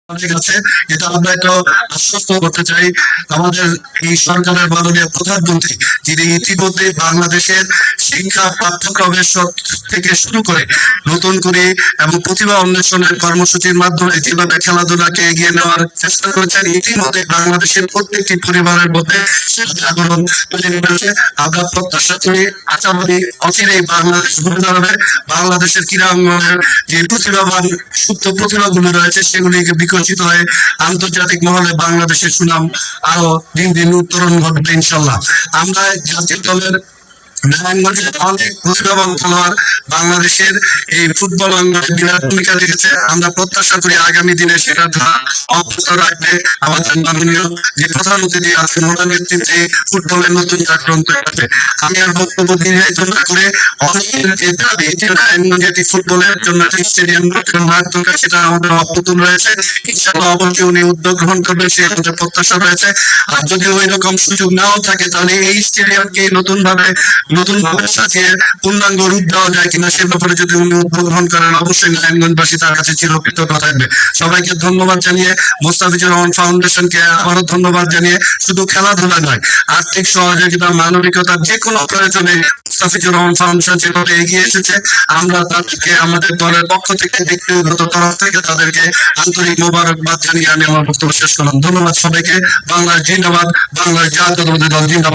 ঠিক আছে, এটা আমরা একটু আশ্বস্ত করতে চাই আমাদের এই সরকারের মাননীয় প্রধানমন্ত্রী, যিনি ইতিমধ্যে বাংলাদেশের শিক্ষা পাঠ্যক্রমের থেকে শুরু করে নতুন করে এবং প্রতিভা অন্বেষণের কর্মসূচির মাধ্যমে যেভাবে খেলাধুলাকে এগিয়ে নেওয়ার চেষ্টা করেছেন, ইতিমধ্যে বাংলাদেশের প্রত্যেকটি পরিবারের মধ্যে জাগরণ তৈরি করেছে। আমরা প্রত্যাশা করি আশাবাদী অচিরেই বাংলাদেশ ঘুরে দাঁড়াবে। বাংলাদেশের ক্রীড়া অঙ্গনের যে প্রতিভাবান সুপ্ত প্রতিভাগুলো রয়েছে সেগুলিকে বিকশিত হয়ে আন্তর্জাতিক মহলে বাংলাদেশের সুনাম আরো দিন দিন উত্তরণ ঘটবে ইনশাল্লাহ। আমরা জাতীয় দলের নারায়ণগঞ্জের অনেক প্রতিভাবান খেলোয়াড় বাংলাদেশের এই ফুটবল অঙ্গনে বিরাট ভূমিকা রেখেছে। আমরা প্রত্যাশা করি আগামী দিনে সেটা অব্যাহত রাখবে আমাদের মাননীয় যে প্রধান অতিথি আছেন ওনার নেতৃত্বে ফুটবলের নতুন জাগরণ করবে। আমি আর বক্তব্য দীর্ঘায়িত না করে অনেকের যে দাবি যে নারায়ণগঞ্জে একটি ফুটবলের জন্য একটি স্টেডিয়াম দরকার সেটা আমাদের অপ্রতুল রয়েছে। ইনশাআল্লাহ অবশ্যই উনি উদ্যোগ গ্রহণ করবেন সে আমাদের প্রত্যাশা রয়েছে। আর যদি ওই রকম সুযোগ নাও থাকে তাহলে এই স্টেডিয়ামকে নতুন ভাবে সাজিয়ে পূর্ণাঙ্গ রূপ দেওয়া যায় কিনা সে ব্যাপারে যদি উনি উদ্যোগ গ্রহণ করেন অবশ্যই নারায়ণগঞ্জবাসী তার কাছে চিরকৃতজ্ঞ থাকবে। সবাইকে ধন্যবাদ জানিয়ে মোস্তাফিজুর রহমান ফাউন্ডেশনকে আবারও ধন্যবাদ জানিয়ে শুধু খেলাধুলা নয় আর্থিক সহযোগিতা মানবিকতার যে কোনো প্রয়োজনে মোস্তাফিজুর রহমান ফাউন্ডেশন যেভাবে এগিয়ে এসেছে আমরা তাদেরকে আমাদের দলের পক্ষ থেকে ব্যক্তিগত তরফ থেকে তাদেরকে আন্তরিক মোবারকবাদ জানিয়ে আমি আমার বক্তব্য শেষ করলাম। ধন্যবাদ সবাইকে। বাংলাদেশ জিন্দাবাদ, বাংলাদেশ জাতীয়তাবাদী দল জিন্দাবাদ।